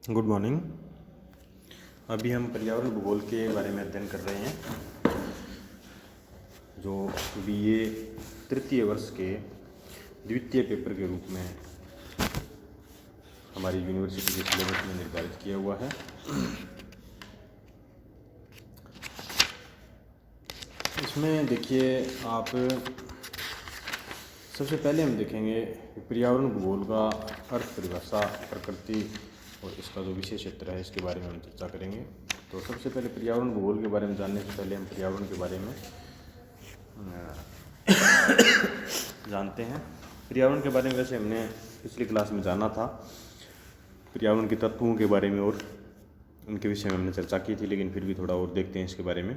Good morning. अभी हम पर्यावरण भूगोल के बारे में अध्ययन कर रहे हैं जो बीए तृतीय वर्ष के द्वितीय पेपर के रूप में हमारी यूनिवर्सिटी के सिलेबस में निर्धारित किया हुआ है। इसमें देखिए आप सबसे पहले हम देखेंगे पर्यावरण भूगोल का अर्थ, परिभाषा, प्रकृति और इसका जो विषय क्षेत्र है इसके बारे में हम चर्चा करेंगे। तो सबसे पहले पर्यावरण भूगोल के बारे में जानने से पहले हम पर्यावरण के बारे में जानते हैं। पर्यावरण के बारे में वैसे हमने पिछली क्लास में जाना था, पर्यावरण के तत्वों के बारे में और उनके विषय में हमने चर्चा की थी, लेकिन फिर भी थोड़ा और देखते हैं इसके बारे में।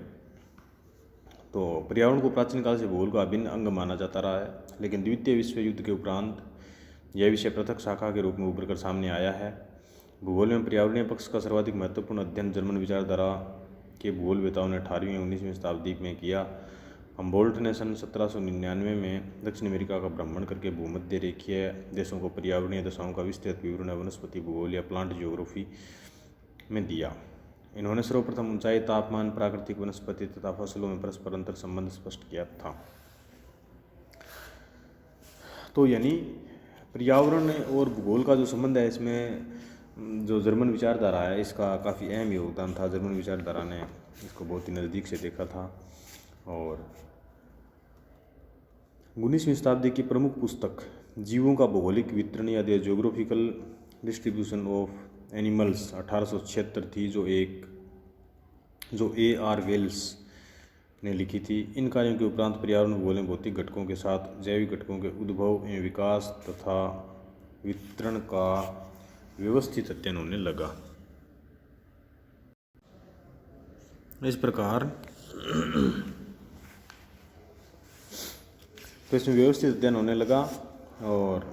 तो पर्यावरण को प्राचीन काल से भूगोल का अभिन्न अंग माना जाता रहा है, लेकिन द्वितीय विश्व युद्ध के उपरांत यह विषय पृथक शाखा के रूप में उभर कर सामने आया है। भूगोल में पर्यावरणीय पक्ष का सर्वाधिक महत्वपूर्ण अध्ययन जर्मन विचारधारा के भूगोलवेताओं ने 18वीं और 19वीं शताब्दी में किया। हम्बोल्ट ने सन 1799 में दक्षिण अमेरिका का भ्रमण करके भूमध्य रेखीय देशों को पर्यावरणीय दशाओं का विस्तृत विवरण वनस्पति भूगोल या प्लांट जियोग्राफी में दिया। इन्होंने सर्वप्रथम ऊंचाई, तापमान, प्राकृतिक वनस्पति तथा फसलों में परस्पर अंतर संबंध स्पष्ट किया था। तो यानी पर्यावरण और भूगोल का जो संबंध है, इसमें जो जर्मन विचारधारा है इसका काफ़ी अहम योगदान था। जर्मन विचारधारा ने इसको बहुत ही नज़दीक से देखा था। और 19वीं शताब्दी की प्रमुख पुस्तक जीवों का भौगोलिक वितरण या the geographical distribution of animals 1876 थी, जो A.R. वेल्स ने लिखी थी। इन कार्यों के उपरांत पर्यावरण भूगोल में भौतिक घटकों के साथ जैविक घटकों के उद्भव एवं विकास तथा वितरण का व्यवस्थित अध्ययन होने लगा। इस प्रकार तो इसमें व्यवस्थित अध्ययन होने लगा और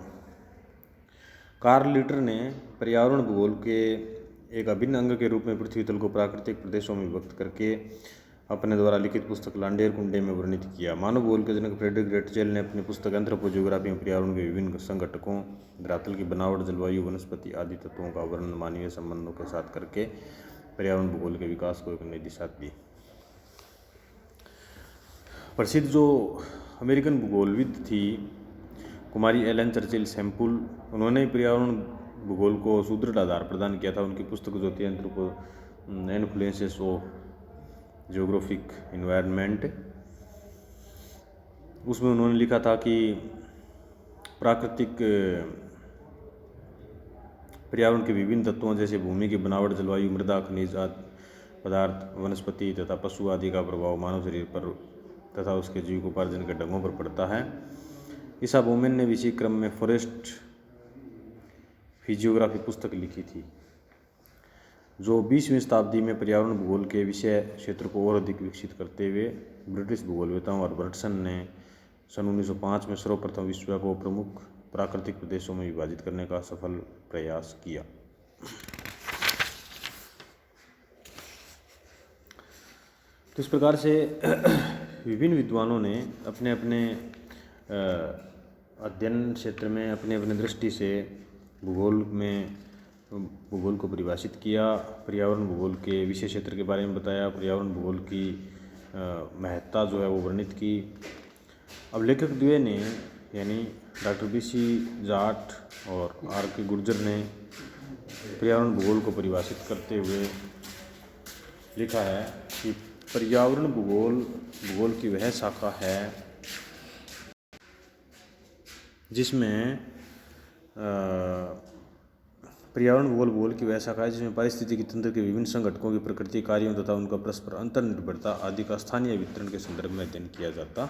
कार्ल लिटर ने पर्यावरण भूगोल के एक अभिन्न अंग के रूप में पृथ्वी तल को प्राकृतिक प्रदेशों में विभक्त करके अपने द्वारा लिखित पुस्तक लांडेर कुंडे में वर्णित किया। मानव भूगोल के जनक फ्रेडरिक रेटजेल ने अपनी पुस्तक एंथ्रोपोजियोग्राफी में पर्यावरण के विभिन्न संघटकों, धरातल की बनावट, जलवायु, वनस्पति आदि तत्वों का वर्णन मानवीय संबंधों के साथ करके पर्यावरण भूगोल के विकास को एक नई दिशा दी। प्रसिद्ध जो अमेरिकन भूगोलविद थी कुमारी एलन चर्चिल सैम्पुल, उन्होंने पर्यावरण भूगोल को सुदृढ़ आधार प्रदान किया था। उनकी पुस्तक जो थी इन्फ्लुएंसेस ऑफ जियोग्राफिक इन्वायरमेंट, उसमें उन्होंने लिखा था कि प्राकृतिक पर्यावरण के विभिन्न तत्वों जैसे भूमि की बनावट, जलवायु, मृदा, खनिज पदार्थ, वनस्पति तथा पशु आदि का प्रभाव मानव शरीर पर तथा उसके जीविकोपार्जन के ढंगों पर पड़ता है। ईसा बोमेन ने इसी क्रम में फॉरेस्ट फिजियोग्राफी पुस्तक लिखी थी, जो 20वीं शताब्दी में पर्यावरण भूगोल के विषय क्षेत्र को और अधिक विकसित करते हुए ब्रिटिश भूगोलवेताओं और बर्टसन ने सन 1905 में सर्वप्रथम विश्व को प्रमुख प्राकृतिक प्रदेशों में विभाजित करने का सफल प्रयास किया। तो इस प्रकार से विभिन्न विद्वानों ने अपने अपने अध्ययन क्षेत्र में अपने अपने दृष्टि से भूगोल को परिभाषित किया, पर्यावरण भूगोल के विषय क्षेत्र के बारे में बताया, पर्यावरण भूगोल की महत्ता जो है वो वर्णित की। अब लेखक द्वय ने यानी डॉक्टर B.C. जाट और R.K. गुर्जर ने पर्यावरण भूगोल को परिभाषित करते हुए लिखा है कि पर्यावरण भूगोल की वह शाखा है जिसमें पर्यावरण भूगोल की वह शाखा है जिसमें पारिस्थितिकी तंत्र के विभिन्न संघटकों की प्रकृति, कार्यों तथा उनका परस्पर अंतर्निर्भरता आदि का स्थानीय वितरण के संदर्भ में अध्ययन किया जाता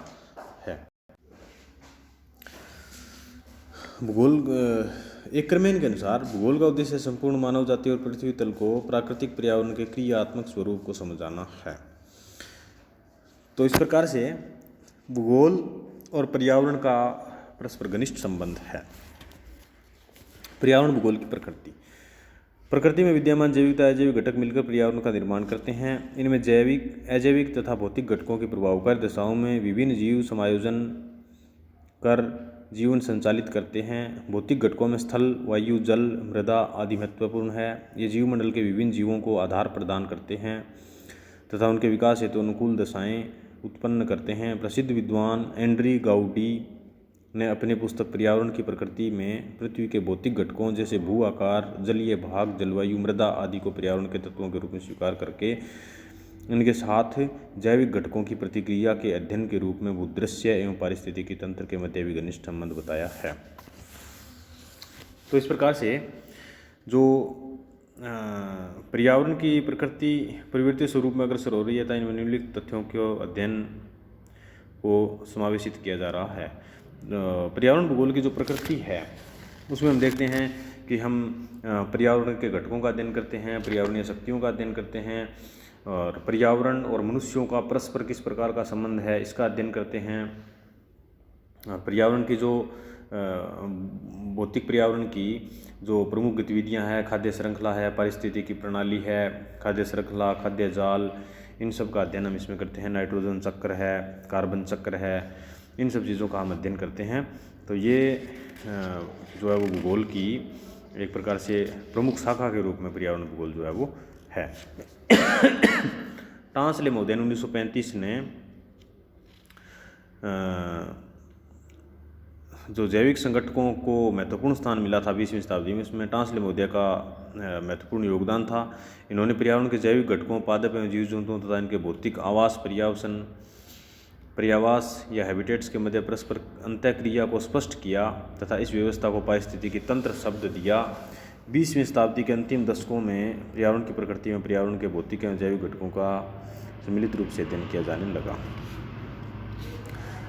है। भूगोल एक क्रमेन के अनुसार भूगोल का उद्देश्य संपूर्ण मानव जाति और पृथ्वी तल को प्राकृतिक पर्यावरण के क्रियात्मक स्वरूप को समझाना है। तो इस प्रकार से भूगोल और पर्यावरण का परस्पर घनिष्ठ संबंध है। पर्यावरण भूगोल की प्रकृति में विद्यमान जैविक तथा अजैविक घटक मिलकर पर्यावरण का निर्माण करते हैं। इनमें जैविक, अजैविक तथा भौतिक घटकों की प्रभावकारी दशाओं में विभिन्न जीव समायोजन कर जीवन संचालित करते हैं। भौतिक घटकों में स्थल, वायु, जल, मृदा आदि महत्वपूर्ण है। ये जीवमंडल के विभिन्न जीवों को आधार प्रदान करते हैं तथा उनके विकास हेतु अनुकूल दशाएं उत्पन्न करते हैं। प्रसिद्ध विद्वान एंड्री गाउडी ने अपनी पुस्तक पर्यावरण की प्रकृति में पृथ्वी के भौतिक घटकों जैसे भू आकार, जलीय भाग, जलवायु, मृदा आदि को पर्यावरण के तत्वों के रूप में स्वीकार करके इनके साथ जैविक घटकों की प्रतिक्रिया के अध्ययन के रूप में भूदृश्य एवं पारिस्थितिकी तंत्र के मध्य भी घनिष्ठ संबंध बताया है। तो इस प्रकार से जो पर्यावरण की प्रकृति परिवर्तित स्वरूप में अग्रसर हो रही है तो इन निम्नलिखित तथ्यों के अध्ययन को समावेशित किया जा रहा है। पर्यावरण भूगोल की जो प्रकृति है उसमें हम देखते हैं कि हम पर्यावरण के घटकों का अध्ययन करते हैं, पर्यावरणीय शक्तियों का अध्ययन करते हैं और पर्यावरण और मनुष्यों का परस्पर किस प्रकार का संबंध है इसका अध्ययन करते हैं। पर्यावरण की जो भौतिक पर्यावरण की जो प्रमुख गतिविधियां हैं, खाद्य श्रृंखला है, पारिस्थितिकी प्रणाली है, खाद्य श्रृंखला, खाद्य जाल, इन सब का अध्ययन हम इसमें करते हैं। नाइट्रोजन चक्र है, कार्बन चक्र है, इन सब चीज़ों का हम अध्ययन करते हैं। तो ये जो है वो भूगोल की एक प्रकार से प्रमुख शाखा के रूप में पर्यावरण भूगोल जो है वो है। टांसले महोदय 1935 ने जो जैविक संगठनों को महत्वपूर्ण स्थान मिला था 20वीं शताब्दी में, उसमें टांसले महोदय का महत्वपूर्ण योगदान था। इन्होंने पर्यावरण के जैविक घटकों, पादप एवं जीव जंतुओं तथा इनके भौतिक आवास, पर्यावास या हैबिटेट्स के मध्य परस्पर अंतःक्रिया को स्पष्ट किया तथा इस व्यवस्था को पारिस्थितिकी तंत्र शब्द दिया। 20वीं शताब्दी के अंतिम दशकों में पर्यावरण की प्रकृति में पर्यावरण के भौतिक एवं जैविक घटकों का सम्मिलित रूप से अध्ययन किया जाने लगा।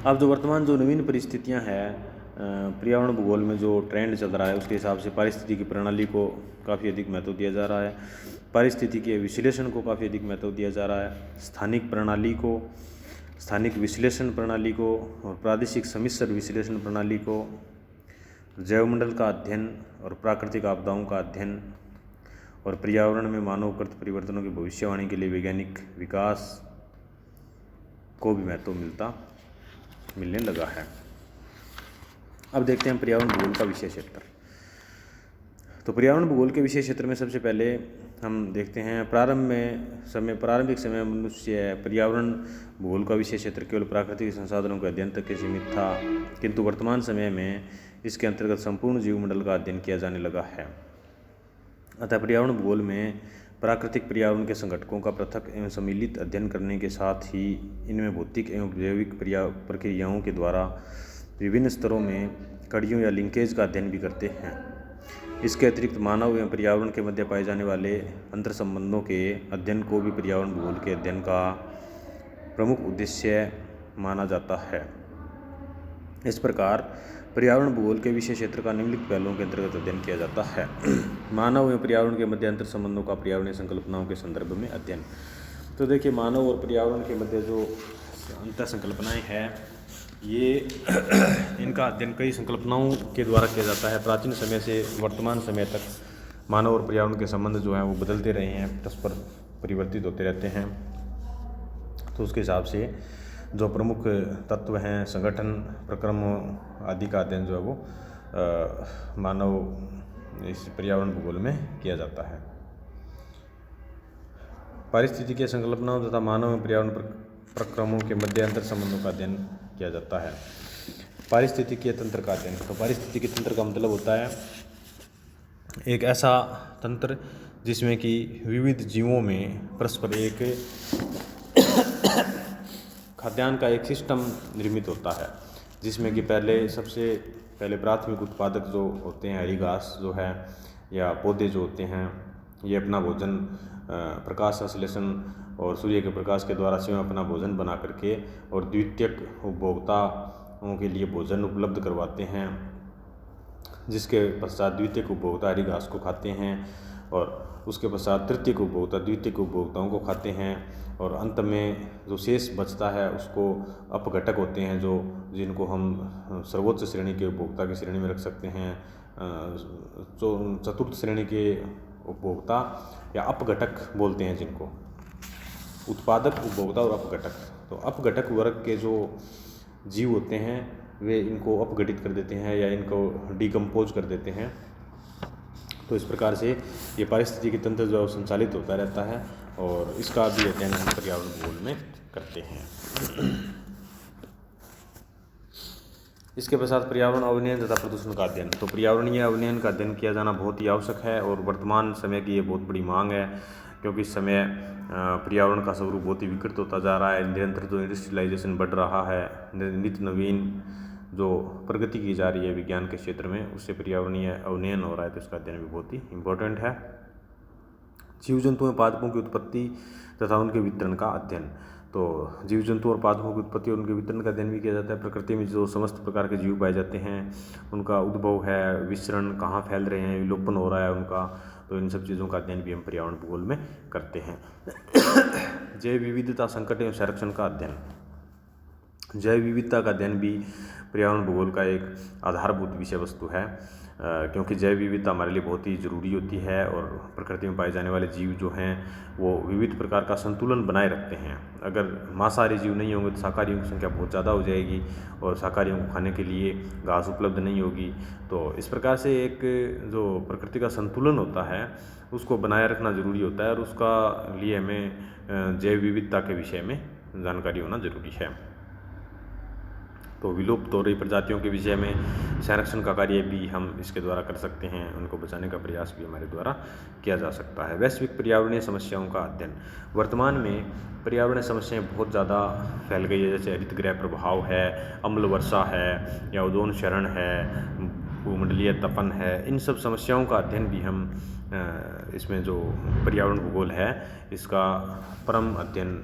अब जो वर्तमान जो नवीन परिस्थितियां हैं पर्यावरण भूगोल में जो ट्रेंड चल रहा है उसके हिसाब से पारिस्थितिकी प्रणाली को काफ़ी अधिक महत्व दिया जा रहा है, पारिस्थितिकी विश्लेषण को काफ़ी अधिक महत्व दिया जा रहा है, स्थानिक विश्लेषण प्रणाली को और प्रादेशिक सम्मिश्र विश्लेषण प्रणाली को, जैवमंडल का अध्ययन और प्राकृतिक आपदाओं का अध्ययन और पर्यावरण में मानवकृत परिवर्तनों की भविष्यवाणी के लिए वैज्ञानिक विकास को भी महत्व मिलने लगा है। अब देखते हैं पर्यावरण भूगोल का विषय क्षेत्र। तो पर्यावरण भूगोल के विषय क्षेत्र में सबसे पहले हम देखते हैं प्रारंभिक समय मनुष्य पर्यावरण भूगोल का विषय क्षेत्र केवल प्राकृतिक संसाधनों के अध्ययन तक के सीमित था, किंतु वर्तमान समय में इसके अंतर्गत संपूर्ण जीवमंडल का अध्ययन किया जाने लगा है। अतः पर्यावरण भूगोल में प्राकृतिक पर्यावरण के संघटकों का पृथक एवं सम्मिलित अध्ययन करने के साथ ही इनमें भौतिक एवं जैविक प्रक्रियाओं के द्वारा विभिन्न स्तरों में कड़ियों या लिंकेज का अध्ययन भी करते हैं। इसके अतिरिक्त मानव एवं पर्यावरण के मध्य पाए जाने वाले अंतर संबंधों के अध्ययन को भी पर्यावरण भूगोल के अध्ययन का प्रमुख उद्देश्य माना जाता है। इस प्रकार पर्यावरण भूगोल के विषय क्षेत्र का निम्नलिखित पहलुओं के अंतर्गत अध्ययन किया जाता है। मानव एवं पर्यावरण के मध्य अंतर संबंधों का पर्यावरणीय संकल्पनाओं के संदर्भ में अध्ययन। तो देखिए, मानव और पर्यावरण के मध्य जो अंतर संकल्पनाएँ हैं ये इनका अध्ययन कई संकल्पनाओं के द्वारा किया जाता है। प्राचीन समय से वर्तमान समय तक मानव और पर्यावरण के संबंध जो हैं वो बदलते रहे हैं, परस्पर परिवर्तित होते रहते हैं। तो उसके हिसाब से जो प्रमुख तत्व हैं, संगठन, प्रक्रम आदि का अध्ययन जो है वो मानव इस पर्यावरण भूगोल में किया जाता है। पारिस्थितिकीय संकल्पनाओं तथा मानव एवं पर्यावरण प्रक्रमों के मध्य अंतर संबंधों का अध्ययन किया जाता है। पारिस्थितिकीय तंत्र का अध्ययन। तो पारिस्थितिकीय तंत्र का मतलब होता है एक ऐसा तंत्र जिसमें कि विविध जीवों में परस्पर एक खाद्यान्न का एक सिस्टम निर्मित होता है, जिसमें कि सबसे पहले प्राथमिक उत्पादक जो होते हैं, हरी घास जो है या पौधे जो होते हैं, ये अपना भोजन प्रकाश संश्लेषण और सूर्य के प्रकाश के द्वारा स्वयं अपना भोजन बना करके और द्वितीयक उपभोक्ताओं के लिए भोजन उपलब्ध करवाते हैं, जिसके पश्चात द्वितीयक उपभोक्ता हरी घास को खाते हैं और उसके पश्चात तृतीयक उपभोक्ता द्वितीयक उपभोक्ताओं को खाते हैं और अंत में जो शेष बचता है उसको अपघटक होते हैं जिनको हम सर्वोच्च श्रेणी के उपभोक्ता की श्रेणी में रख सकते हैं, चतुर्थ श्रेणी के उपभोक्ता या अपघटक बोलते हैं जिनको, उत्पादक, उपभोक्ता और अपघटक। तो अपघटक वर्ग के जो जीव होते हैं वे इनको अपघटित कर देते हैं या इनको डिकम्पोज कर देते हैं। तो इस प्रकार से ये पारिस्थितिकी तंत्र जो है संचालित होता रहता है और इसका भी अध्ययन हम पर्यावरण भूगोल में करते हैं। इसके पश्चात पर्यावरण अवनयन तथा प्रदूषण का अध्ययन। तो पर्यावरणीय अवनयन का अध्ययन किया जाना बहुत ही आवश्यक है और वर्तमान समय की ये बहुत बड़ी मांग है, क्योंकि इस समय पर्यावरण का स्वरूप बहुत ही विकृत होता जा रहा है। निरंतर जो इंडस्ट्रियलाइजेशन बढ़ रहा है, नित्य नवीन जो प्रगति की जा रही है विज्ञान के क्षेत्र में, उससे पर्यावरणीय अवनयन हो रहा है, तो इसका अध्ययन भी बहुत ही इम्पोर्टेंट है। जीव जंतुओं में पादपों की उत्पत्ति तथा उनके वितरण का अध्ययन। तो जीव जंतु और पादपों की उत्पत्ति और उनके वितरण का अध्ययन भी किया जाता है। प्रकृति में जो समस्त प्रकार के जीव पाए जाते हैं, उनका उद्भव है, विचरण कहाँ फैल रहे हैं, विलोपन हो रहा है उनका, तो इन सब चीज़ों का अध्ययन भी हम पर्यावरण भूगोल में करते हैं। जैव विविधता संकट एवं संरक्षण का अध्ययन। जैव विविधता का अध्ययन भी पर्यावरण भूगोल का एक आधारभूत विषय वस्तु है, क्योंकि जैव विविधता हमारे लिए बहुत ही ज़रूरी होती है और प्रकृति में पाए जाने वाले जीव जो हैं वो विविध प्रकार का संतुलन बनाए रखते हैं। अगर मांसाहारी जीव नहीं होंगे तो शाकाहारियों की संख्या बहुत ज़्यादा हो जाएगी और शाकाहारियों को खाने के लिए घास उपलब्ध नहीं होगी। तो इस प्रकार से एक जो प्रकृति का संतुलन होता है उसको बनाए रखना ज़रूरी होता है और उसका लिए हमें जैव विविधता के विषय में जानकारी होना ज़रूरी है। तो विलुप्त हो रही प्रजातियों के विषय में संरक्षण का कार्य भी हम इसके द्वारा कर सकते हैं, उनको बचाने का प्रयास भी हमारे द्वारा किया जा सकता है। वैश्विक पर्यावरणीय समस्याओं का अध्ययन। वर्तमान में पर्यावरणीय समस्याएं बहुत ज़्यादा फैल गई है, जैसे हरितगृह प्रभाव है, अम्ल वर्षा है या ओजोन क्षरण है, भूमंडलीय तपन है। इन सब समस्याओं का अध्ययन भी हम इसमें जो पर्यावरण भूगोल है इसका परम अध्ययन,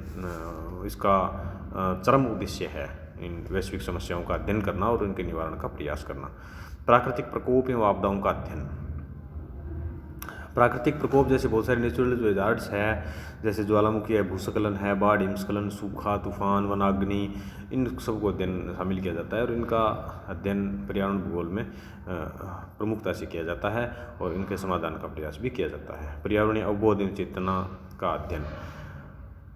इसका चरम उद्देश्य है इन वैश्विक समस्याओं का अध्ययन करना और उनके निवारण का प्रयास करना। प्राकृतिक प्रकोप एवं आपदाओं का अध्ययन। प्राकृतिक प्रकोप जैसे बहुत सारे नेचुरल जो हैजार्ड्स है, जैसे ज्वालामुखी है, भूस्खलन है, बाढ़, हिमस्खलन, सूखा, तूफान, वनाग्नि, इन सबको अध्ययन शामिल किया जाता है और इनका अध्ययन पर्यावरण भूगोल में प्रमुखता से किया जाता है और इनके समाधान का प्रयास भी किया जाता है। पर्यावरणीय अवबोध एवं चेतना का अध्ययन।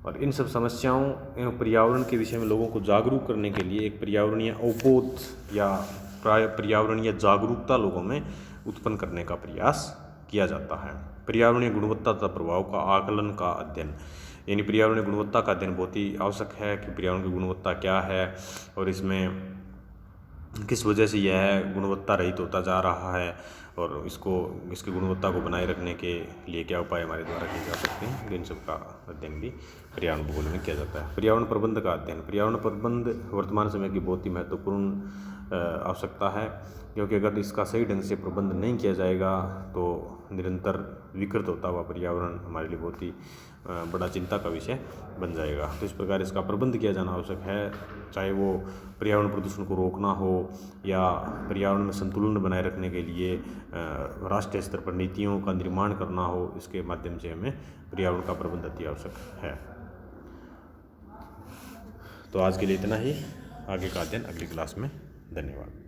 और इन सब समस्याओं एवं पर्यावरण के विषय में लोगों को जागरूक करने के लिए एक पर्यावरणीय अवबोध या पर्यावरणीय जागरूकता लोगों में उत्पन्न करने का प्रयास किया जाता है। पर्यावरणीय गुणवत्ता तथा प्रभाव का आकलन का अध्ययन, यानी पर्यावरणीय गुणवत्ता का अध्ययन बहुत ही आवश्यक है कि पर्यावरण की गुणवत्ता क्या है और इसमें किस वजह से यह गुणवत्ता रहित होता जा रहा है और इसकी गुणवत्ता को बनाए रखने के लिए क्या उपाय हमारे द्वारा किए जा सकते हैं। इन सब का अध्ययन भी पर्यावरण भूगोल में किया जाता है। पर्यावरण प्रबंध का अध्ययन। पर्यावरण प्रबंध वर्तमान समय की बहुत ही महत्वपूर्ण आवश्यकता है, क्योंकि अगर इसका सही ढंग से प्रबंध नहीं किया जाएगा तो निरंतर विकृत होता हुआ पर्यावरण हमारे लिए बहुत ही बड़ा चिंता का विषय बन जाएगा। तो इस प्रकार इसका प्रबंध किया जाना आवश्यक है, चाहे वो पर्यावरण प्रदूषण को रोकना हो या पर्यावरण में संतुलन बनाए रखने के लिए राष्ट्रीय स्तर पर नीतियों का निर्माण करना हो। इसके माध्यम से हमें पर्यावरण का प्रबंध अति आवश्यक है। तो आज के लिए इतना ही, आगे का अध्ययन अगली क्लास में। धन्यवाद।